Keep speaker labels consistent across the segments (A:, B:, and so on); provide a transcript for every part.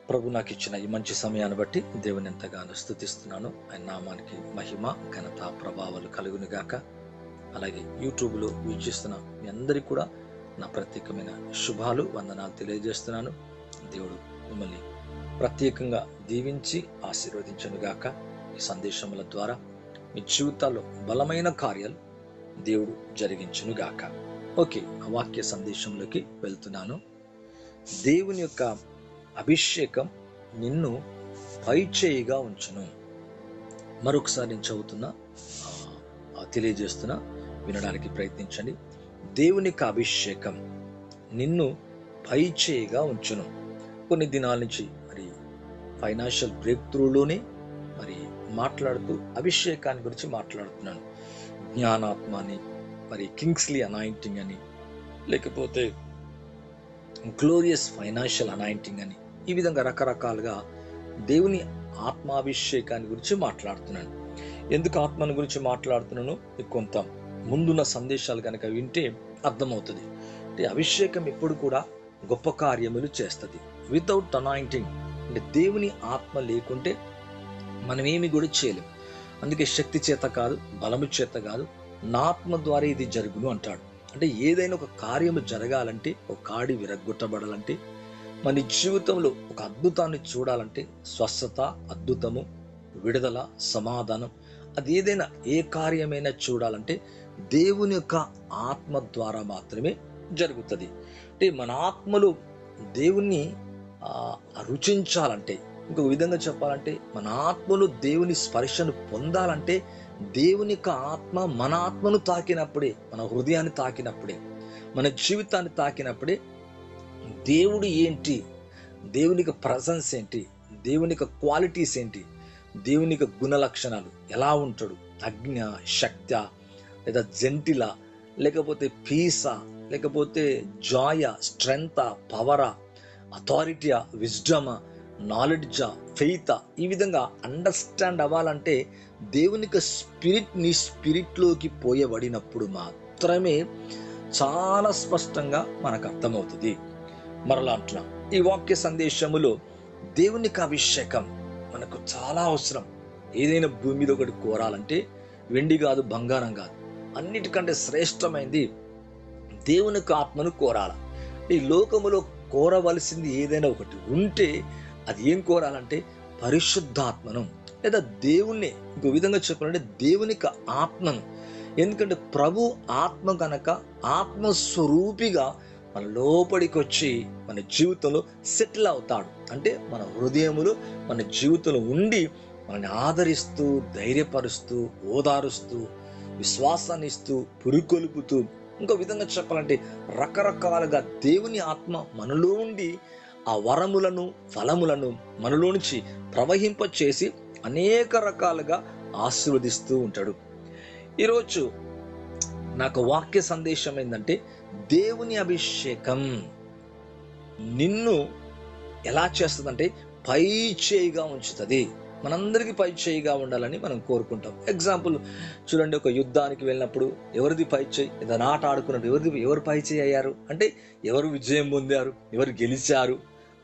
A: ప్రభు నాకు ఇచ్చిన ఈ మంచి సమయాన్ని బట్టి దేవుని ఎంతగానో స్తుతిస్తున్నాను. ఆయన నామానికి మహిమ ఘనత ప్రభావాలు కలుగును గాక. అలాగే యూట్యూబ్లో వీక్షిస్తున్న మీ అందరికీ కూడా నా ప్రత్యేకమైన శుభాలు వందనాలు తెలియజేస్తున్నాను. దేవుడు మిమ్మల్ని ప్రత్యేకంగా దీవించి ఆశీర్వదించను గాక. ఈ సందేశముల ద్వారా మీ జీవితాల్లో బలమైన కార్యాలు దేవుడు జరిగించును గాక. ఓకే, ఆ వాక్య సందేశంలోకి వెళ్తున్నాను. దేవుని యొక్క అభిషేకం నిన్ను పైచేయిగా ఉంచును. మరొకసారి నేను చదువుతున్నా, తెలియజేస్తున్నా, వినడానికి ప్రయత్నించండి. దేవుని యొక్క అభిషేకం నిన్ను పైచేయిగా ఉంచును. కొన్ని దినాల నుంచి మరి ఫైనాన్షియల్ బ్రేక్ త్రూలోనే మరి మాట్లాడుతూ అభిషేకాన్ని గురించి మాట్లాడుతున్నాను. జ్ఞానాత్మ అని, మరి కింగ్స్లీ అనాయింటింగ్ అని, లేకపోతే గ్లోరియస్ ఫైనాన్షియల్ అనాయింటింగ్ అని, ఈ విధంగా రకరకాలుగా దేవుని ఆత్మాభిషేకాన్ని గురించి మాట్లాడుతున్నాను. ఎందుకు ఆత్మను గురించి మాట్లాడుతున్నాను, కొంత ముందున్న సందేశాలు కనుక వింటే అర్థమవుతుంది. అంటే అభిషేకం ఎప్పుడు కూడా గొప్ప కార్యములు చేస్తుంది. వితౌట్ అనాయింటింగ్ అంటే దేవుని ఆత్మ లేకుంటే మనం ఏమి కూడా చేయలేం. అందుకే శక్తి చేత కాదు, బలము చేత కాదు, నా ఆత్మ ద్వారా ఇది జరుగును అంటాడు. అంటే ఏదైనా ఒక కార్యము జరగాలంటే, ఒక కాడి విరగ్గొట్టబడాలంటే, మన జీవితంలో ఒక అద్భుతాన్ని చూడాలంటే, స్వస్థత, అద్భుతము, విడుదల, సమాధానం, అది ఏదైనా ఏ కార్యమైనా చూడాలంటే దేవుని యొక్క ఆత్మ ద్వారా మాత్రమే జరుగుతుంది. అంటే మన ఆత్మలో దేవుణ్ణి రుచించాలంటే, ఇంకొక విధంగా చెప్పాలంటే, మన ఆత్మలో దేవుని స్పర్శను పొందాలంటే దేవుని యొక్క ఆత్మ మన ఆత్మను తాకినప్పుడే, మన హృదయాన్ని తాకినప్పుడే, మన జీవితాన్ని తాకినప్పుడే దేవుడు ఏంటి, దేవుని యొక్క ప్రజెన్స్ ఏంటి, దేవుని యొక్క క్వాలిటీస్ ఏంటి, దేవుని యొక్క గుణ లక్షణాలు ఎలా ఉంటాడు, అజ్ఞ, శక్త, లేదా జెంటిల, లేకపోతే పీసా, లేకపోతే జాయ, స్ట్రెంగ్త్, పవరా, అథారిటీయా, విజ్డమా, నాలెడ్జా, ఫెయితా, ఈ విధంగా అండర్స్టాండ్ అవ్వాలంటే దేవుని యొక్క స్పిరిట్ నీ స్పిరిట్లోకి పోయబడినప్పుడు మాత్రమే చాలా స్పష్టంగా మనకు అర్థమవుతుంది. మరలా అంటున్నా, ఈ వాక్య సందేశములో దేవుని యొక్క అభిషేకం మనకు చాలా అవసరం. ఏదైనా భూమి మీద ఒకటి కోరాలంటే వెండి కాదు, బంగారం కాదు, అన్నిటికంటే శ్రేష్టమైంది దేవుని యొక్క ఆత్మను కోరాల. ఈ లోకములో కోరవలసింది ఏదైనా ఒకటి ఉంటే అది ఏం కోరాలంటే పరిశుద్ధాత్మను, లేదా దేవుణ్ణి. ఇంకో విధంగా చెప్పాలంటే దేవుని యొక్క ఆత్మను. ఎందుకంటే ప్రభు ఆత్మ కనుక ఆత్మస్వరూపిగా మన లోపలికి వచ్చి మన జీవితంలో సెటిల్ అవుతాడు. అంటే మన హృదయములో, మన జీవితంలో ఉండి మనల్ని ఆదరిస్తూ, ధైర్యపరుస్తూ, ఓదారుస్తూ, విశ్వాసాన్ని ఇస్తూ, పురుకొలుపుతూ, ఇంకో విధంగా చెప్పాలంటే రకరకాలుగా దేవుని ఆత్మ మనలో ఉండి ఆ వరములను, ఫలములను మనలో నుంచి ప్రవహింపచేసి అనేక రకాలుగా ఆశీర్వదిస్తూ ఉంటాడు. ఈరోజు నాకు వాక్య సందేశం ఏంటంటే, దేవుని అభిషేకం నిన్ను ఎలా చేస్తుందంటే పై చేయిగా ఉంచుతుంది. మనందరికీ పై చేయిగా ఉండాలని మనం కోరుకుంటాం. ఎగ్జాంపుల్ చూడండి, ఒక యుద్ధానికి వెళ్ళినప్పుడు ఎవరిది పై చేయి, ఏదైనా ఆట ఆడుకున్నప్పుడు ఎవరు పై చేయి అయ్యారు అంటే ఎవరు విజయం పొందారు, ఎవరు గెలిచారు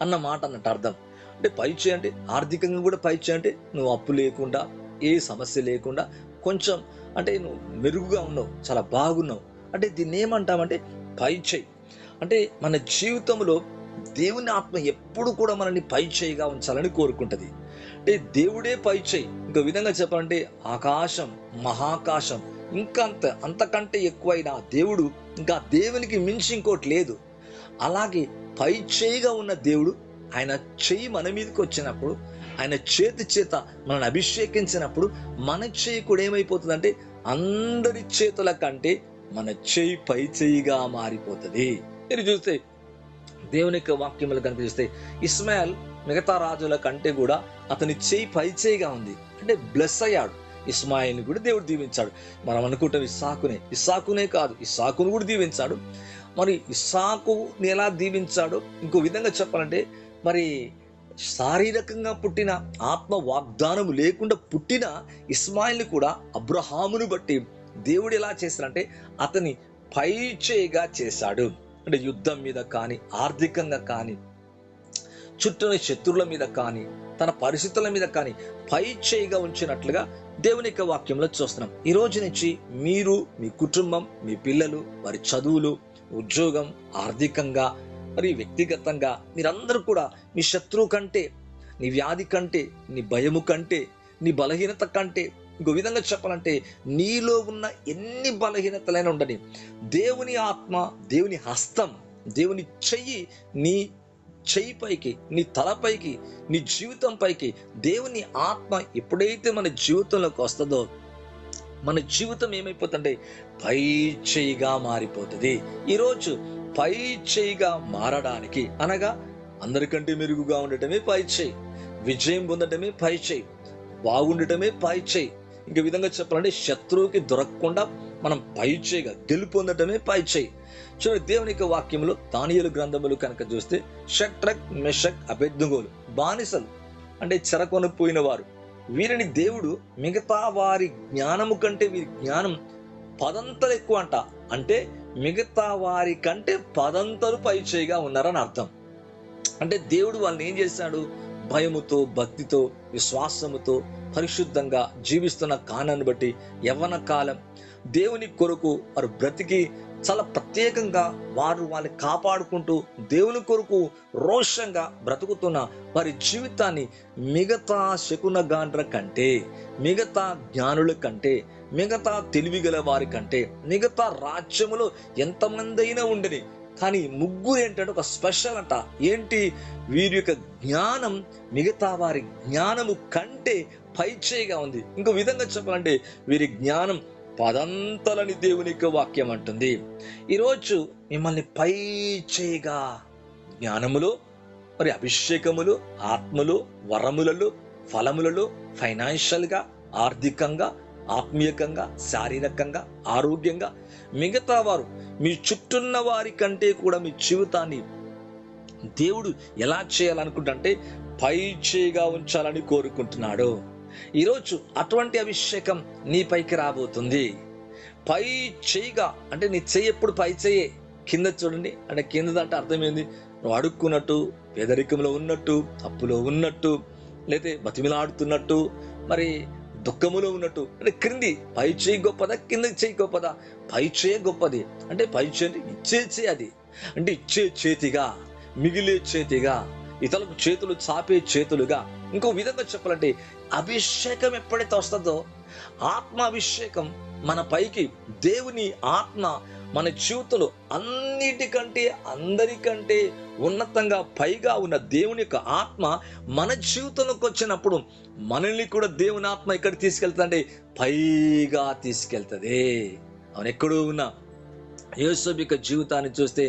A: అన్న మాట అన్నట్టు అర్థం. అంటే పై చేయి అంటే ఆర్థికంగా కూడా పై చేయి అంటే నువ్వు అప్పు లేకుండా, ఏ సమస్య లేకుండా, కొంచెం అంటే నువ్వు మెరుగుగా ఉన్నావు, చాలా బాగున్నావు అంటే దీన్ని ఏమంటామంటే పై చేయి. అంటే మన జీవితంలో దేవుని ఆత్మ ఎప్పుడు కూడా మనల్ని పై చేయిగా ఉంచాలని కోరుకుంటుంది. అంటే దేవుడే పై చేయి. ఇంకో విధంగా చెప్పాలంటే ఆకాశం, మహాకాశం, అంతకంటే ఎక్కువైన దేవుడు, ఇంకా దేవునికి మించి ఇంకోటి లేదు. అలాగే పై చేయిగా ఉన్న దేవుడు, ఆయన చెయ్యి మన మీదకి వచ్చినప్పుడు, ఆయన చేతి చేత మనల్ని అభిషేకించినప్పుడు మన చేయి కూడా ఏమైపోతుందంటే అందరి చేతుల కంటే మన చేయి పై చేయిగా మారిపోతుంది. మీరు చూస్తే దేవుని యొక్క వాక్యములు కనుక చూస్తే ఇస్మాయిల్ మిగతా రాజుల కంటే కూడా అతని చేయి పై చేయిగా ఉంది. అంటే బ్లెస్ అయ్యాడు. ఇస్మాయిల్ని కూడా దేవుడు దీవించాడు. మనం అనుకుంటాం ఇస్సాకునే కాదు, ఇస్సాకును కూడా దీవించాడు. మరి ఇస్సాకుని ఎలా దీవించాడో ఇంకో విధంగా చెప్పాలంటే, మరి శారీరకంగా పుట్టిన, ఆత్మ వాగ్దానము లేకుండా పుట్టిన ఇస్మాయిల్ని కూడా అబ్రహామును బట్టి దేవుడు ఎలా చేశాడంటే అతని పై చేయిగా చేశాడు. అంటే యుద్ధం మీద కానీ, ఆర్థికంగా కానీ, చుట్టూని శత్రువుల మీద కానీ తన పరిస్థితుల మీద కానీ పై చేయిగా ఉంచినట్లుగా దేవుని యొక్క వాక్యంలో చూస్తున్నాం. ఈ రోజు నుంచి మీరు, మీ కుటుంబం, మీ పిల్లలు, వారి చదువులు, ఉద్యోగం, ఆర్థికంగా మరి వ్యక్తిగతంగా మీరందరూ కూడా మీ శత్రువు కంటే, నీ వ్యాధి కంటే, నీ భయము కంటే, నీ బలహీనత కంటే, ఇంకో విధంగా చెప్పాలంటే నీలో ఉన్న ఎన్ని బలహీనతలైనా ఉండని దేవుని ఆత్మ, దేవుని హస్తం, దేవుని చెయ్యి నీ చెయ్యి పైకి, నీ తలపైకి, నీ జీవితం పైకి దేవుని ఆత్మ ఎప్పుడైతే మన జీవితంలోకి వస్తుందో మన జీవితం ఏమైపోతుందంటే పై చేయిగా మారిపోతుంది. ఈరోజు పై చేయిగా మారడానికి అనగా అందరికంటే మెరుగుగా ఉండటమే పై చేయి, విజయం పొందటమే పై చేయి, బాగుండటమే పై చేయి. ఇంక విధంగా చెప్పాలంటే శత్రువుకి దొరకకుండా మనం పై చేయిగా గెలుపు పొందటమే పై చేయి. చూడండి, దేవుని యొక్క వాక్యంలో దానియేలు గ్రంథములు కనుక చూస్తే షడ్రక్, మెషక్, అబేద్నెగోలు బానిసలు అంటే చెరకొనిపోయిన వారు, వీరిని దేవుడు మిగతా వారి జ్ఞానము కంటే వీరి జ్ఞానం పదంతలు ఎక్కువ అంట. అంటే మిగతా వారి కంటే పదంతలు పై చేయిగా ఉన్నారని అర్థం. అంటే దేవుడు వాళ్ళని ఏం చేశాడు? భయముతో, భక్తితో, విశ్వాసముతో పరిశుద్ధంగా జీవిస్తున్న కాలాన్ని బట్టి యవ్వన కాలం దేవుని కొరకు వారు బ్రతికి చాలా ప్రత్యేకంగా వాళ్ళని కాపాడుకుంటూ దేవుని కొరకు రోషంగా బ్రతుకుతున్న వారి జీవితాన్ని మిగతా శకునగాండ్ర కంటే, మిగతా జ్ఞానుల కంటే, మిగతా తెలివిగల వారి కంటే, మిగతా రాజ్యములో ఎంతమంది అయినా ఉండని కానీ ముగ్గురు ఏంటంటే ఒక స్పెషల్ అంట. ఏంటి? వీరి యొక్క జ్ఞానం మిగతా వారి జ్ఞానము కంటే పై చేయిగా ఉంది. ఇంకో విధంగా చెప్పాలంటే వీరి జ్ఞానం పదంతలని దేవుని యొక్క వాక్యం అంటుంది. ఈరోజు మిమ్మల్ని పై చేయిగా జ్ఞానములో, మరి అభిషేకములు, ఆత్మలు, వరములలో, ఫలములలో, ఫైనాన్షియల్గా, ఆర్థికంగా, ఆత్మీయకంగా, శారీరకంగా, ఆరోగ్యంగా మిగతా వారు మీ చుట్టూన్న వారి కంటే కూడా మీ జీవితాన్ని దేవుడు ఎలా చేయాలనుకుంటే పై చేయిగా ఉంచాలని కోరుకుంటున్నాడు. ఈరోజు అటువంటి అభిషేకం నీ పైకి రాబోతుంది. పై చేయిగా అంటే నీ చెయ్యి ఎప్పుడు పై చెయ్యే, కింద చూడండి. అంటే కింద అంటే అర్థమైంది, నువ్వు అడుక్కున్నట్టు, పేదరికంలో ఉన్నట్టు, అప్పులో ఉన్నట్టు, లేతే బతిమిలాడుతున్నట్టు, మరి దుఃఖములో ఉన్నట్టు. అంటే క్రింది పై చేయి గొప్పదా, కింద చేయి గొప్పదా? పై చేయి గొప్పది. అంటే పై చేయి ఇచ్చే చేయి, అది అంటే ఇచ్చే చేతిగా, మిగిలే చేతిగా, ఇతరులకు చేతులు చాపే చేతులుగా. ఇంకో విధంగా చెప్పాలంటే అభిషేకం ఎప్పుడైతే వస్తుందో, ఆత్మాభిషేకం మన పైకి, దేవుని ఆత్మ మన జీవితంలో అన్నిటికంటే అందరికంటే ఉన్నతంగా పైగా ఉన్న దేవుని యొక్క ఆత్మ మన జీవితంలోకి వచ్చినప్పుడు మనల్ని కూడా దేవుని ఆత్మ ఎక్కడ తీసుకెళ్తుందంటే పైగా తీసుకెళ్తుంది. అవును, ఎక్కడో ఉన్న యోసేపు యొక్క జీవితాన్ని చూస్తే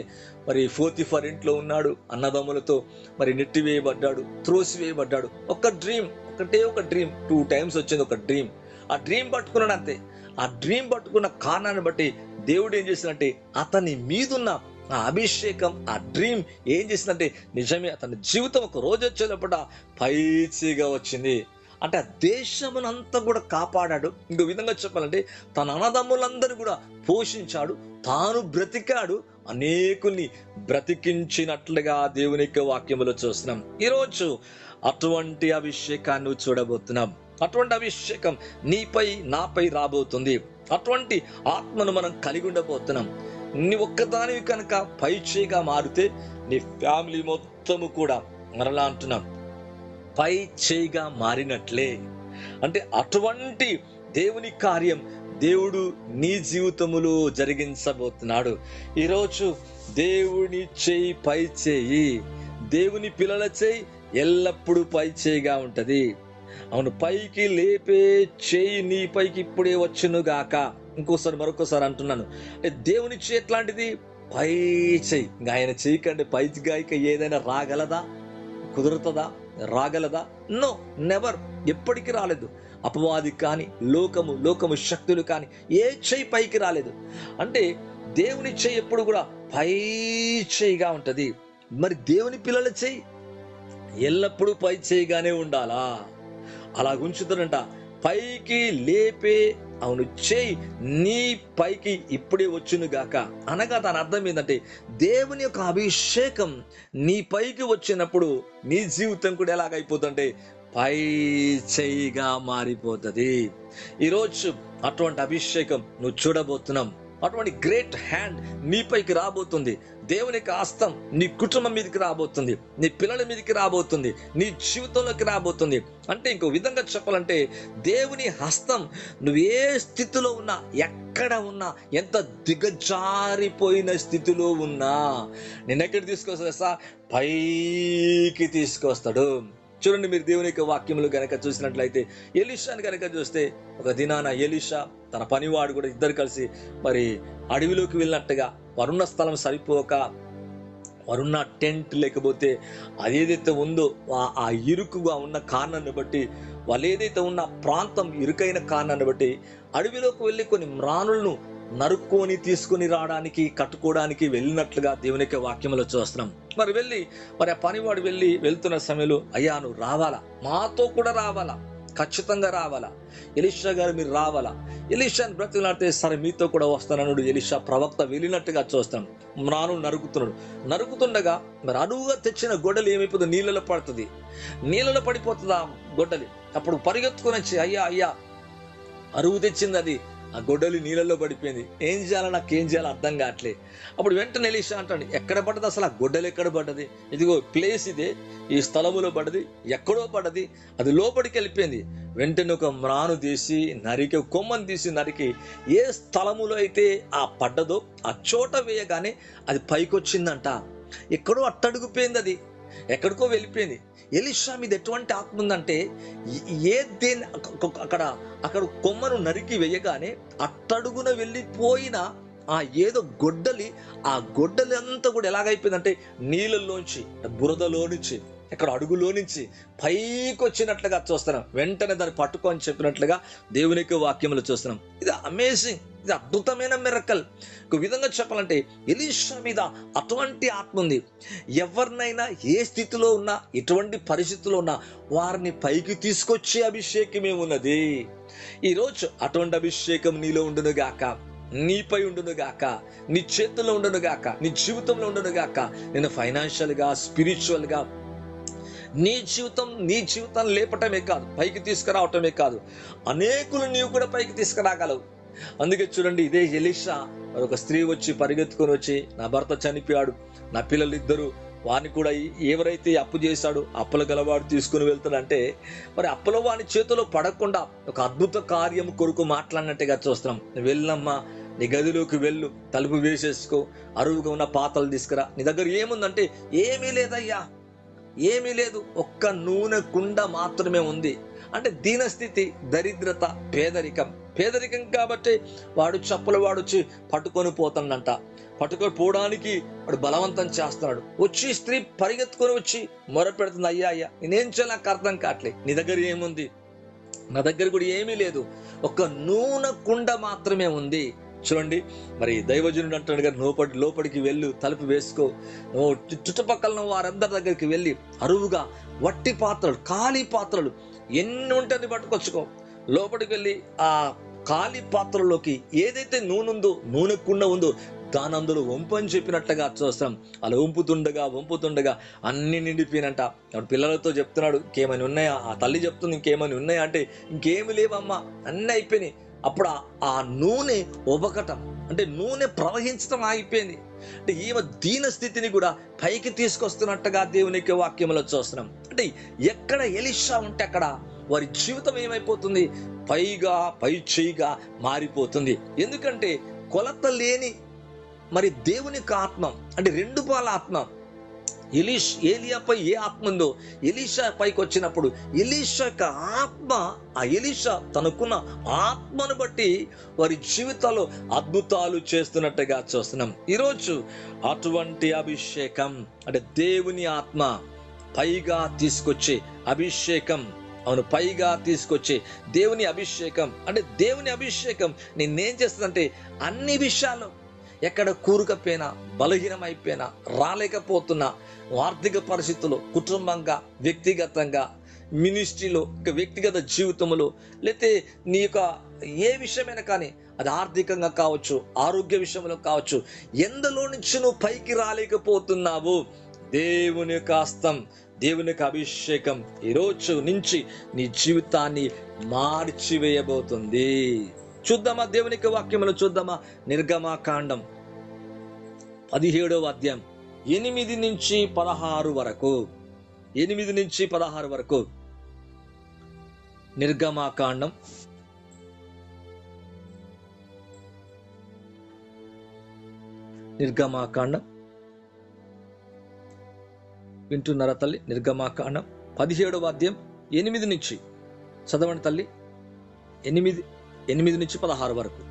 A: మరి పోతీఫర్ ఇంట్లో ఉన్నాడు, అన్నదమ్ములతో మరి నెట్టివేయబడ్డాడు, త్రోసివేయబడ్డాడు. ఒక డ్రీమ్, ఒకటే ఒక డ్రీమ్, 2 times వచ్చింది ఒక డ్రీమ్. ఆ డ్రీమ్ పట్టుకున్నాడు అంతే. ఆ డ్రీమ్ పట్టుకున్న కారణాన్ని బట్టి దేవుడు ఏం చేసిందంటే అతని మీదున్న ఆ అభిషేకం, ఆ డ్రీమ్ ఏం చేసిందంటే నిజమే అతని జీవితం ఒక రోజు వచ్చేటప్పుడు పైచిగా వచ్చింది. అంటే ఆ దేశమునంతా కూడా కాపాడాడు. ఇంకో విధంగా చెప్పాలంటే తన అన్నదమ్ములందరూ కూడా పోషించాడు, తాను బ్రతికాడు, అనేకుల్ని బ్రతికించినట్లుగా దేవుని యొక్క వాక్యములో చూస్తున్నాం. ఈరోజు అటువంటి అభిషేకాన్ని చూడబోతున్నాం. అటువంటి అభిషేకం నీపై, నాపై రాబోతుంది. అటువంటి ఆత్మను మనం కలిగి ఉండబోతున్నాం. నీ ఒక్కదానివి కనుక పై చేయిగా మారితే నీ ఫ్యామిలీ మొత్తము కూడా మరలా అంటున్నాం పై చేయిగా మారినట్లే. అంటే అటువంటి దేవుని కార్యం దేవుడు నీ జీవితములో జరిగించబోతున్నాడు. ఈరోజు దేవుని చేయి పై చేయి, దేవుని పిల్లల చేయి ఎల్లప్పుడూ పై చేయిగా ఉంటది. అవును, పైకి లేపే చేయి నీ పైకి ఇప్పుడే వచ్చును గాక. మరొకసారి అంటున్నాను, అంటే దేవుని చేయి ఎట్లాంటిది? పై చేయి. ఆయన చేయి కంటే పైగా ఏదైనా రాగలదా? కుదురుతుందా? రాగలదా? No, never. ఎప్పటికీ రాలేదు. అపవాది కానీ, లోకము శక్తులు కానీ ఏ చేయి పైకి రాలేదు. అంటే దేవుని చేయి ఎప్పుడు కూడా పై చేయిగా ఉంటది. మరి దేవుని పిల్లల చేయి ఎల్లప్పుడూ పై చేయిగానే ఉండాలా? అలా ఉంచుతారంట. పైకి లేపే అవును చేయి నీ పైకి ఇప్పుడే వచ్చును గాక. అనగా దాని అర్థం ఏంటంటే దేవుని యొక్క అభిషేకం నీ పైకి వచ్చినప్పుడు నీ జీవితం కూడా ఎలాగైపోతుందంటే పై చేయిగా మారిపోతుంది. ఈరోజు అటువంటి అభిషేకం నువ్వు చూడబోతున్నాం. అటువంటి గ్రేట్ హ్యాండ్ నీపైకి రాబోతుంది. దేవుని యొక్క హస్తం నీ కుటుంబం మీదకి రాబోతుంది, నీ పిల్లల మీదకి రాబోతుంది, నీ జీవితంలోకి రాబోతుంది. అంటే ఇంకో విధంగా చెప్పాలంటే దేవుని హస్తం నువ్వు ఏ స్థితిలో ఉన్నా, ఎక్కడ ఉన్నా, ఎంత దిగజారిపోయిన స్థితిలో ఉన్నా నిన్నెక్కడికి తీసుకొస్తాడు సార్? పైకి తీసుకొస్తాడు. చూడండి, మీరు దేవుని యొక్క వాక్యములు గనక చూసినట్లయితే ఎలీషాని గనక చూస్తే ఒక దినాన ఎలీషా తన పనివాడు కూడా ఇద్దరు కలిసి మరి అడవిలోకి వెళ్ళినట్టుగా వారున్న స్థలం సరిపోక వారున్న టెంట్ లేకపోతే అదేదైతే ఉందో ఆ ఇరుకుగా ఉన్న కారణాన్ని బట్టి, వాళ్ళు ఏదైతే ఉన్న ప్రాంతం ఇరుకైన కారణాన్ని బట్టి అడవిలోకి వెళ్ళి కొన్ని మ్రాణులను నరుక్కొని తీసుకుని రావడానికి కట్టుకోవడానికి వెళ్ళినట్లుగా దేవుని యొక్క వాక్యంలో చూస్తున్నాం. మరి ఆ పనివాడు వెళ్తున్న సమయంలో, అయ్యా నువ్వు రావాలా, మాతో కూడా రావాలా, ఖచ్చితంగా రావాలా, ఎలీషా గారు మీరు రావాలా. ఎలీషాని బ్రతిలాడితే సరే మీతో కూడా వస్తానన్నాడు. ఎలీషా ప్రవక్త వెళ్ళినట్టుగా చూస్తాం. మ్రాను నరుకుతుండగా మరి అడుగుగా తెచ్చిన గొడ్డలి ఏమైపోతుంది? నీళ్ళలో పడుతుంది. నీళ్ళలో పడిపోతుంది ఆ గొడ్డలి. అప్పుడు పరిగెత్తుకొని వచ్చి, అయ్యా అరువు తెచ్చింది అది, ఆ గొడ్డలి నీళ్ళలో పడిపోయింది, ఏం చేయాలో నాకేం చేయాలో అర్థం కావట్లే. అప్పుడు వెంటనే ఎలీషా అంటాడు, ఎక్కడ పడ్డది అసలు? ఆ గొడ్డలి ఎక్కడ పడ్డది? ఇదిగో ప్లేస్ ఇదే, ఈ స్థలములో పడ్డది, ఎక్కడో పడ్డది, అది లోపలికి వెళ్ళిపోయింది. వెంటనే ఒక మ్రాను తీసి నరికి, కొమ్మను తీసి నరికి, ఏ స్థలములో అయితే ఆ పడ్డదో ఆ చోట వేయగానే అది పైకి వచ్చిందంట. ఎక్కడో అట్టడుగుపోయింది, అది ఎక్కడికో వెళ్ళిపోయింది. ఎలీషా మీద ఎటువంటి ఆత్మ ఉందంటే అక్కడ కొమ్మను నరికి వేయగానే అట్టడుగున వెళ్ళిపోయిన ఆ ఏదో గొడ్డలి, ఆ గొడ్డలి అంతా కూడా ఎలాగైపోయిందంటే నీళ్ళలోంచి, బురదలో నుంచి, ఎక్కడ అడుగులో నుంచి పైకి వచ్చినట్లుగా చూస్తున్నాం. వెంటనే దాన్ని పట్టుకొని చెప్పినట్లుగా దేవుని యొక్క వాక్యములు చూస్తున్నాం. ఇది అమేజింగ్, ఇది అద్భుతమైన మిరకల్. ఒక విధంగా చెప్పాలంటే ఎలీషా మీద అటువంటి ఆత్మ ఉంది. ఎవరినైనా ఏ స్థితిలో ఉన్నా, ఎటువంటి పరిస్థితుల్లో ఉన్నా వారిని పైకి తీసుకొచ్చే అభిషేకమే ఉన్నది. ఈరోజు అటువంటి అభిషేకం నీలో ఉండును గాక, నీపై ఉండును గాక, నీ చేతుల్లో ఉండును గాక, నీ జీవితంలో ఉండును గాక. నేను ఫైనాన్షియల్గా, స్పిరిచువల్గా నీ జీవితాన్ని లేపటమే కాదు, పైకి తీసుకురావటమే కాదు, అనేకులు నీవు కూడా పైకి తీసుకురాగలవు. అందుకే చూడండి, ఇదే ఎలీషా ఒక స్త్రీ వచ్చి పరిగెత్తుకొని వచ్చి, నా భర్త చనిపోయాడు, నా పిల్లలు ఇద్దరు, వారిని కూడా ఎవరైతే అప్పు చేశాడో అప్పుల గలవాడు తీసుకుని వెళ్తాడంటే, మరి అప్పుల వాని చేతిలో పడకుండా ఒక అద్భుత కార్యం కొరకు మాట్లాడినట్టుగా చూస్తున్నాం. వెళ్ళమ్మా, నీ గదిలోకి వెళ్ళు, తలుపు వేసేసుకో, అరువుగా ఉన్న పాత్రలు తీసుకురా. నీ దగ్గర ఏముందంటే, ఏమీ లేదయ్యా, ఏమీ లేదు, ఒక్క నూనె కుండ మాత్రమే ఉంది. అంటే దీనస్థితి, దరిద్రత, పేదరికం కాబట్టి వాడు వచ్చి పట్టుకొని పోతాడంట. పట్టుకొని పోవడానికి వాడు బలవంతం చేస్తున్నాడు. వచ్చి స్త్రీ పరిగెత్తుకొని వచ్చి మొరపెడుతుంది, అయ్యా నేనేం చేయాలి, నాకు అర్థం కావట్లే, నీ దగ్గర ఏముంది? నా దగ్గర కూడా ఏమీ లేదు, ఒక్క నూనె కుండ మాత్రమే ఉంది. చూడండి, మరి దైవజనుడు అంటాడు కదా, లోపలికి వెళ్ళు, తలుపు వేసుకో, చుట్టుపక్కల వారందరి దగ్గరికి వెళ్ళి అరువుగా వట్టి పాత్రలు, ఖాళీ పాత్రలు ఎన్ని ఉంటుంది పట్టుకొచ్చుకో. లోపలికి వెళ్ళి ఆ ఖాళీ పాత్రలోకి ఏదైతే నూనె కుండ ఉందో దాని అందులో వంపని చెప్పినట్లుగా చూస్తాం. అలా వంపుతుండగా అన్ని నిండిపోయినంట. అప్పుడు పిల్లలతో చెప్తున్నాడు, ఇంకేమని ఉన్నాయా? ఆ తల్లి చెప్తుంది, ఇంకేమని ఉన్నాయా అంటే, ఇంకేమి లేవమ్మా, అన్నీ అయిపోయినాయి. అప్పుడు ఆ నూనె ఉబకటం, అంటే నూనె ప్రవహించడం ఆగిపోయింది. అంటే ఈమె దీన స్థితిని కూడా పైకి తీసుకొస్తున్నట్టుగా దేవుని యొక్క వాక్యంలో చూస్తున్నాం. అంటే ఎక్కడ ఎలీషా ఉంటే అక్కడ వారి జీవితం ఏమైపోతుంది? పై చేయిగా మారిపోతుంది. ఎందుకంటే కొలత లేని మరి దేవుని యొక్క ఆత్మ, అంటే రెండు పాల ఆత్మ. ఏలియాపై ఏ ఆత్మ ఉందో ఎలీషా పైకి వచ్చినప్పుడు ఎలీషా యొక్క ఆత్మ, ఆ ఎలీషా తనకున్న ఆత్మను బట్టి వారి జీవితాల్లో అద్భుతాలు చేస్తున్నట్టుగా చూస్తున్నాం. ఈరోజు అటువంటి అభిషేకం, అంటే దేవుని ఆత్మ పైగా తీసుకొచ్చే అభిషేకం, అవును, పైగా తీసుకొచ్చే దేవుని అభిషేకం. అంటే దేవుని అభిషేకం నేనేం చేస్తుందంటే అన్ని విషయాల్లో, ఎక్కడ కూరుకపోయినా, బలహీనమైపోయినా, రాలేకపోతున్నా, ఆర్థిక పరిస్థితుల్లో, కుటుంబంగా, వ్యక్తిగతంగా, మినిస్ట్రీలో, వ్యక్తిగత జీవితంలో, లేకపోతే నీ యొక్క ఏ విషయమైనా కానీ, అది ఆర్థికంగా కావచ్చు, ఆరోగ్య విషయంలో కావచ్చు, ఎందులో నుంచి నువ్వు పైకి రాలేకపోతున్నావు, దేవుని యొక్క హస్తం, దేవుని యొక్క అభిషేకం ఈరోజు నుంచి నీ జీవితాన్ని మార్చివేయబోతుంది. చూద్దామా దేవుని యొక్క వాక్యములు చూద్దామా. నిర్గమాకాండం 17వ అధ్యాయం 8 నుంచి 16 వరకు. 8 నుంచి 16 వరకు. నిర్గమాకాండం వింటున్నారా తల్లి? నిర్గమాకాండం 17వ అధ్యాయం 8 నుంచి చదవండి తల్లి. 8 నుంచి 16 వరకు.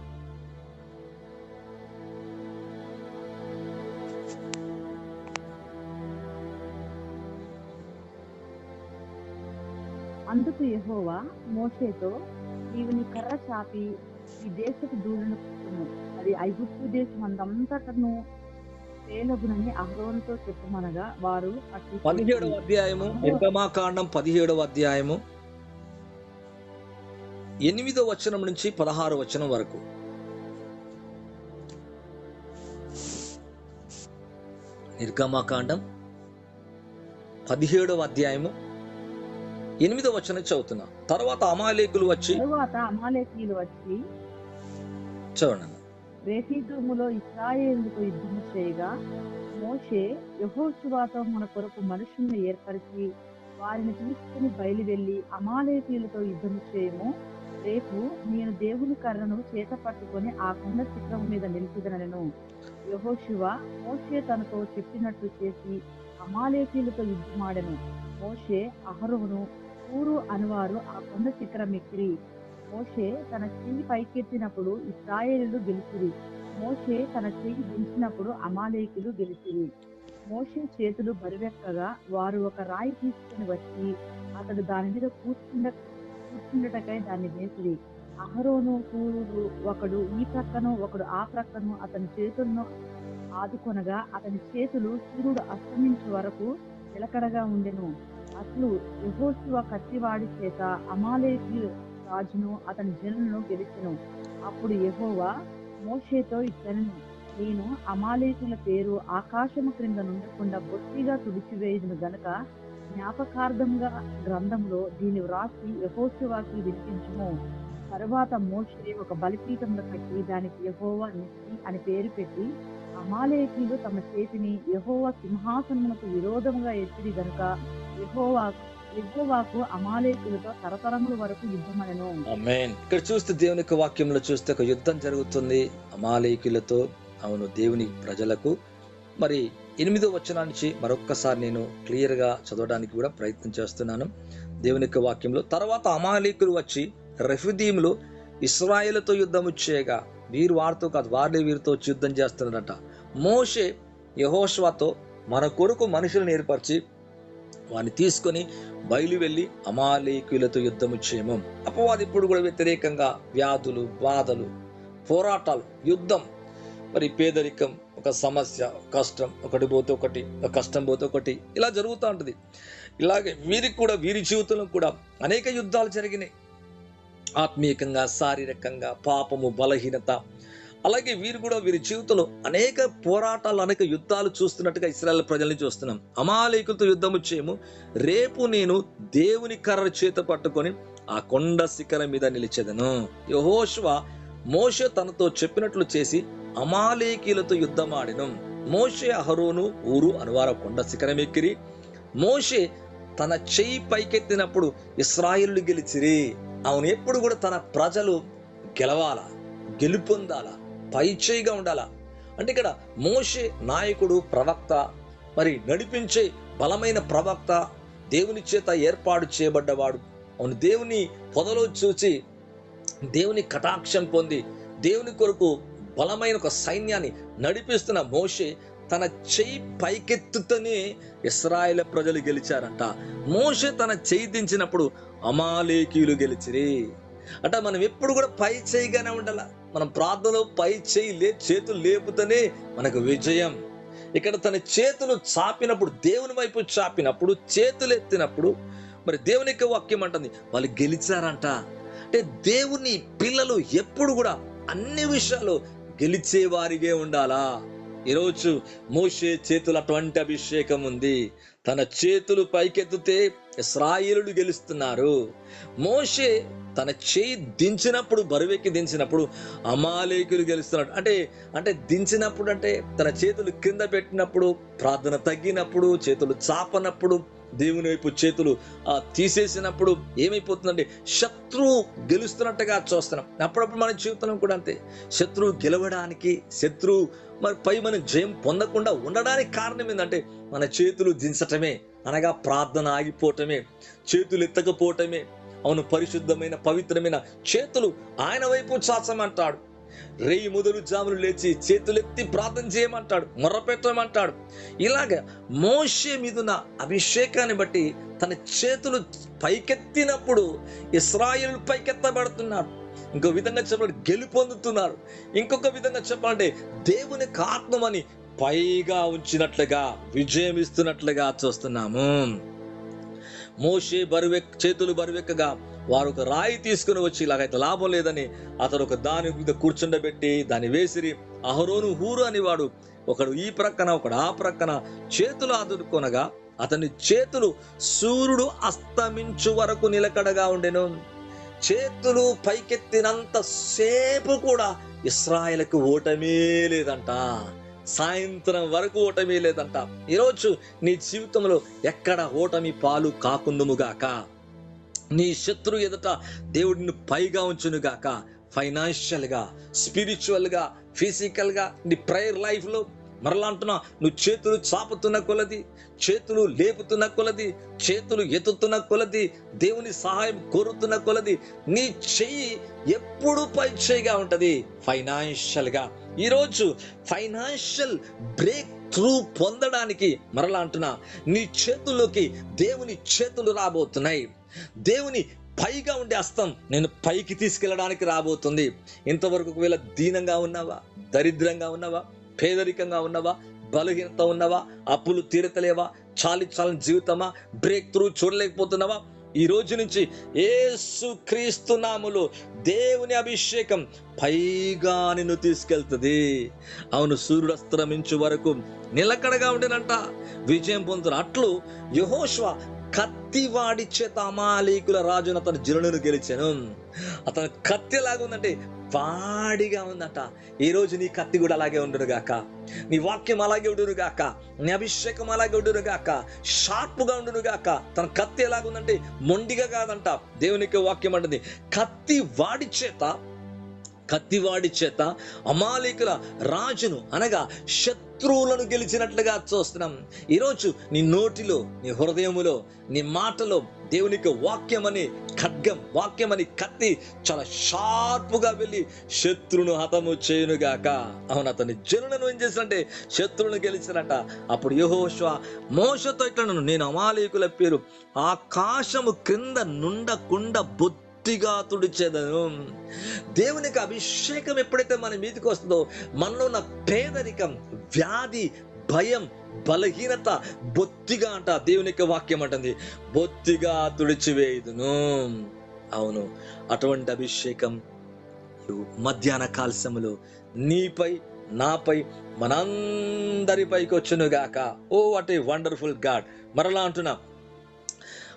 B: అందుకు యెహోవా మోషేతో, నీవు నీ కర్ర చాపి ఈ దేశపు ధూళిని పుట్టుము, అది ఐగుప్తు దేశమందంతటను పేలగునని అహరోనుతో చెప్పమనగా వారు
A: 17వ అధ్యాయము నిర్గమాకాండం 17వ అధ్యాయము 8వ వచనం నుంచి 16వ వచనం వరకు. నిర్గమాకాండం 17వ అధ్యాయము 8వ వచనం చదువుతున్నా. తర్వాత అమాలేకులు వచ్చి చూడండి.
B: రెఫీదీములో ఇశ్రాయేలుతో యుద్ధము చేయగా మోషే యెహోషువతో మన కొరకు మనుషులను ఏర్పరిచి వారిని తీసుకుని బయలువెళ్లి అమాలేకీయులతో యుద్ధము చేయము, రేపు నేను దేవుని కర్రను చేత పట్టుకొని ఆ కొండ శిఖరం మీద నిలిపిదనను. యెహోషువ మోషే తనతో చెప్పినట్లు చేసి అమాలేకీయులతో యుద్ధమాడెను. మోషే, అహరోను, హూరు అనువారు ఆ కొండ శిఖరం ఎక్కిరి. మోషే తన చెయ్యి పైకెత్తినప్పుడు ఇశ్రాయేలీయులు గెలిచిరి. మోషే తన చెయ్యి దించినప్పుడు అమాలేకీయులు గెలిచిరి. మోషే చేతులు బరువెక్కగా వారు ఒక రాయి తీసుకుని వచ్చి అతడు దాని మీద కూర్చుండటకై దాన్ని వేసిరి. అహరోను, హూరు ఒకడు ఈ ప్రక్కను ఒకడు ఆ ప్రక్కను అతని చేతులను ఆదుకొనగా అతని చేతులు సూర్యుడు అస్తమించే వరకు నిలకడగా ఉండెను. అసలు యెహోషువ కత్తివాడి చేత అమాలేకీ రాజును అతని జనులను గెలిచెను. అప్పుడు యెహోవా మోషేతో ఇట్లనెను, నేను అమాలేకుల పేరు ఆకాశము క్రింద నుండకుండా బొత్తిగా తుడిచివేయుదును గనుక జ్ఞాపకార్థంగా గ్రంథంలో దీన్ని వ్రాసి యెహోషువకి వినిపించుము. తరువాత మోషే ఒక బలిపీఠంలో కట్టి దానికి యెహోవా నిస్సి అని పేరు పెట్టి, అమాలేకీయులు తమ చేతిని యెహోవా సింహాసనమునకు విరోధంగా ఎత్తిరి గనుక యెహోవాకు అమాలేకీయులతో తరతరముల వరకు యుద్ధమనెను.
A: ఆమేన్. ఇక్కడ చూస్తే దేవుని యొక్క వాక్యంలో చూస్తే ఒక యుద్ధం జరుగుతుంది అమాలేకీయులతో. అవును, దేవుని ప్రజలకు. మరి 8వ వచనం నుంచి మరొక్కసారి నేను క్లియర్ గా చదవడానికి కూడా ప్రయత్నం చేస్తున్నాను. దేవుని యొక్క వాక్యంలో, తర్వాత అమాలేకులు వచ్చి రెఫీదీములో ఇశ్రాయేలుతో యుద్ధము చేయగా, వీరు వారితో కాదు, వారే వీరితో యుద్ధం చేస్తున్నారట. మోషే యెహోషువతో మన కొరకు మనుషులను ఏర్పరిచి వారిని తీసుకొని బయలు వెళ్ళి అమాలేకీయులతో యుద్ధము చేయము. అపవాది ఇప్పుడు కూడా వ్యతిరేకంగా వ్యాధులు, బాధలు, పోరాటాలు, యుద్ధం, మరి పేదరికం, ఒక సమస్య, కష్టం, ఒకటి పోతే ఒకటి, ఒక కష్టం పోతే ఒకటి, ఇలా జరుగుతూ ఉంటుంది. ఇలాగే వీరికి కూడా, వీరి జీవితంలో కూడా అనేక యుద్ధాలు జరిగినాయి. ఆత్మీయంగా, శారీరకంగా, పాపము, బలహీనత. అలాగే వీరు కూడా వీరి జీవితంలో అనేక పోరాటాలు, అనేక యుద్ధాలు చూస్తున్నట్టుగా ఇశ్రాయేలు ప్రజల్ని చూస్తున్నాం. అమాలేకులతో యుద్ధము చేయము, రేపు నేను దేవుని కర్ర చేత పట్టుకొని ఆ కొండ శిఖరం మీద నిలిచెదను. యెహోషువ మోషే తనతో చెప్పినట్లు చేసి అమాలేకీయులతో యుద్ధమాడెను. మోషే, అహరోను, హూరు అనువారు కొండ శిఖరం ఎక్కిరి. మోషే తన చెయ్యి పైకెత్తినప్పుడు ఇశ్రాయేలు గెలిచిరి. అవును, ఎప్పుడు కూడా తన ప్రజలు గెలవాలా, గెలుపొందాలా, పై చేయిగా ఉండాలా. అంటే ఇక్కడ మోషే నాయకుడు, ప్రవక్త, మరి నడిపించే బలమైన ప్రవక్త, దేవుని చేత ఏర్పాటు చేయబడ్డవాడు. అవును, దేవుని పొదలో చూచి దేవుని కటాక్షం పొంది దేవుని కొరకు బలమైన ఒక సైన్యాన్ని నడిపిస్తున్న మోషే తన చెయ్యి పైకెత్తుతూనే ఇశ్రాయేలు ప్రజలు గెలిచారంట. మోషే తన చెయ్యి దించినప్పుడు అమాలేకీయులు గెలిచిరి. అంటే మనం ఎప్పుడు కూడా పై చేయిగానే ఉండాల. మనం ప్రార్థనలో పై చేయి చేతులు లేపుతూనే మనకు విజయం. ఇక్కడ తన చేతులు చాపినప్పుడు, దేవుని వైపు చాపినప్పుడు, చేతులు ఎత్తినప్పుడు, మరి దేవుని యొక్క వాక్యం అంటుంది వాళ్ళు గెలిచారంట. అంటే దేవుని పిల్లలు ఎప్పుడు కూడా అన్ని విషయాలు గెలిచేవారిగే ఉండాలా. ఈరోజు మోషే చేతులు అటువంటి అభిషేకం ఉంది. తన చేతులు పైకెత్తితే ఇశ్రాయేలులు గెలుస్తున్నారు. మోషే తన చేయి దించినప్పుడు, బరువెక్కి దించినప్పుడు అమాలేకులు గెలుస్తున్నాడు. అంటే దించినప్పుడు అంటే తన చేతులు కింద పెట్టినప్పుడు, ప్రార్థన తగ్గినప్పుడు, చేతులు చాపనప్పుడు, దేవుని వైపు చేతులు తీసేసినప్పుడు ఏమైపోతుందంటే శత్రువు గెలుస్తున్నట్టుగా చూస్తున్నాం. అప్పుడప్పుడు మన జీవితంలో కూడా అంతే. శత్రువు గెలవడానికి, శత్రువు పై మనం జయం పొందకుండా ఉండడానికి కారణం ఏంటంటే మన చేతులు దించటమే, అనగా ప్రార్థన ఆగిపోవటమే, చేతులు ఎత్తకపోవటమే. అవును, పరిశుద్ధమైన పవిత్రమైన చేతులు ఆయన వైపు చాచమంటాడు. రేయి మొదలు జాములు లేచి చేతులెత్తి ప్రార్థన చేయమంటాడు, మొర్రపెట్టమంటాడు. ఇలాగ మోషే మీదున్న అభిషేకాన్ని బట్టి తన చేతులు పైకెత్తినప్పుడు ఇశ్రాయేలు పైకెత్తబడుతున్నారు. ఇంకో విధంగా చెప్పాలంటే గెలుపొందుతున్నారు. ఇంకొక విధంగా చెప్పాలంటే దేవుని ఆత్మని పైగా ఉంచినట్లుగా, విజయం ఇస్తున్నట్లుగా చూస్తున్నాము. మోషే చేతులు బరువెక్కగా వారు ఒక రాయి తీసుకుని వచ్చి, ఇలాగైతే లాభం లేదని అతడు ఒక దాని మీద కూర్చుండబెట్టి దాన్ని వేసిరి. అహరోను హూరు అని వాడు ఒకడు ఈ ప్రక్కన ఒకడు ఆ ప్రక్కన చేతులు ఆదుకొనగా అతని చేతులు సూర్యుడు అస్తమించు వరకు నిలకడగా ఉండెను. చేతులు పైకెత్తినంత సేపు కూడా ఇశ్రాయేలుకు ఓటమే లేదంట. సాయంత్రం వరకు ఓటమి లేదంట. ఈరోజు నీ జీవితంలో ఎక్కడ ఓటమి పాలు కాకుందుముగాక. నీ శత్రు ఎదుట దేవుడిని పైగా ఉంచునుగాక. ఫైనాన్షియల్ గా, స్పిరిచువల్ గా, ఫిజికల్ గా, నీ ప్రేయర్ లైఫ్ లో మరలా అంటున్నా, నువ్వు చేతులు చాపుతున్న కొలది, చేతులు లేపుతున్న కొలది, చేతులు ఎత్తుతున్న కొలది, దేవుని సహాయం కోరుతున్న కొలది నీ చెయ్యి ఎప్పుడు పై చేయిగా ఉంటది ఫైనాన్షియల్ గా. ఈరోజు ఫైనాన్షియల్ బ్రేక్ త్రూ పొందడానికి మరలా అంటున్నా, నీ చేతుల్లోకి దేవుని చేతులు రాబోతున్నాయి. దేవుని పైగా ఉండే హస్తం నేను పైకి తీసుకెళ్ళడానికి రాబోతుంది. ఇంతవరకు ఒకవేళ దీనంగా ఉన్నావా, దరిద్రంగా ఉన్నావా, పేదరికంగా ఉన్నావా, బలహీనత ఉన్నావా, అప్పులు తీరతలేవా, చాలని జీవితమా, బ్రేక్ త్రూ చూడలేకపోతున్నావా, ఈ రోజు నుంచి యేసు క్రీస్తు నామములో దేవుని అభిషేకం పైగా నిన్ను తీసుకెళ్తుంది. అవును, సూర్యుడు అస్తమించు వరకు నిలకడగా ఉండేనంట, విజయం పొందుతున్న. అట్లు యెహోషువ కత్తివాడి చేత అమాలేకుల రాజును అతని జనులను గెలిచెను. అతని కత్తి ఎలాగా ఉందంటే వాడిగా ఉందట. ఈ రోజు నీ కత్తి కూడా అలాగే ఉండును గాక, నీ వాక్యం అలాగే ఉండును గాక, నీ అభిషేకం అలాగే ఉండును గాక, షార్ప్ గా ఉండును గాక. తన కత్తి ఎలాగుందంటే మొండిగా కాదంట. దేవునికి వాక్యం అంటుంది కత్తివాడి చేత అమాలేకుల రాజును అనగా శత్రువులను గెలిచినట్లుగా చూస్తున్నాం. ఈరోజు నీ నోటిలో, నీ హృదయములో, నీ మాటలో దేవునికి వాక్యం అని ఖడ్గం, వాక్యం అని కత్తి చాలా షార్పుగా వెళ్ళి శత్రువును హతము చేయునుగాక. అవును, అతని జనులను ఏం చేసినంటే శత్రువులను గెలిచినట. అప్పుడు యెహోషువ మోషేతో ఇట్లా, నేను అమాలేకుల పేరు ఆకాశము క్రింద నుండకుండా బొత్తిగా తుడిచేదను. దేవునికి అభిషేకం ఎప్పుడైతే మన మీదకి వస్తుందో మనలో ఉన్న పేదరికం, వ్యాధి, భయం, బలహీనత బొత్తిగా అంట దేవునికి వాక్యం అంటుంది బొత్తిగా తుడిచివేయుదును. అవును, అటువంటి అభిషేకం మధ్యాహ్న కాలశములో నీపై, నాపై, మనందరిపైకి వచ్చునుగాక. Oh what a wonderful God. మరలా అంటున్నా,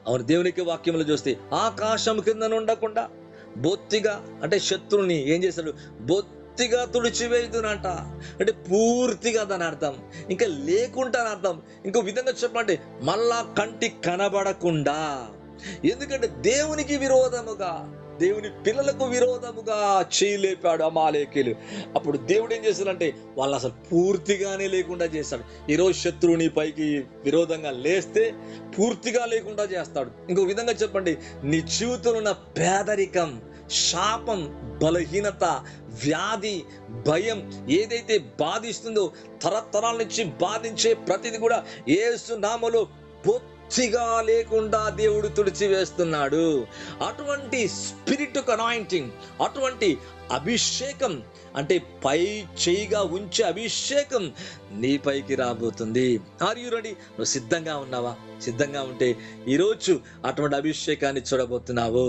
A: అవును, దేవునికి వాక్యములు చూస్తే ఆకాశం కింద ఉండకుండా బొత్తిగా అంటే శత్రువుని ఏం చేశాడు, బొత్తిగా తుడిచివేయుదునంట. అంటే పూర్తిగా దాని అర్థం ఇంకా లేకుండా అని అర్థం. ఇంకో విధంగా చెప్పండి, మళ్ళా కంటికి కనబడకుండా. ఎందుకంటే దేవునికి విరోధముగా, దేవుని పిల్లలకు విరోధముగా చేయలేపాడు అమాలేకీయులు. అప్పుడు దేవుడు ఏం చేశాడంటే వాళ్ళు అసలు పూర్తిగానే లేకుండా చేస్తాడు. ఈరోజు శత్రువుని పైకి విరోధంగా లేస్తే పూర్తిగా లేకుండా చేస్తాడు. ఇంకో విధంగా చెప్పండి, నీ జీవితంలో ఉన్న పేదరికం, శాపం, బలహీనత, వ్యాధి, భయం ఏదైతే బాధిస్తుందో తరతరాల నుంచి బాధించే ప్రతిది కూడా యేసు నామములో బొత్తిగా లేకుండా దేవుడు తుడిచివేస్తున్నాడు. అటువంటి స్పిరిట్ అనాయింటింగ్, అటువంటి అభిషేకం అంటే పై చేయిగా ఉంచే అభిషేకం నీ పైకి రాబోతుంది. Are you ready? నువ్వు సిద్ధంగా ఉన్నావా? సిద్ధంగా ఉంటే ఈరోజు అటువంటి అభిషేకాన్ని చూడబోతున్నావు.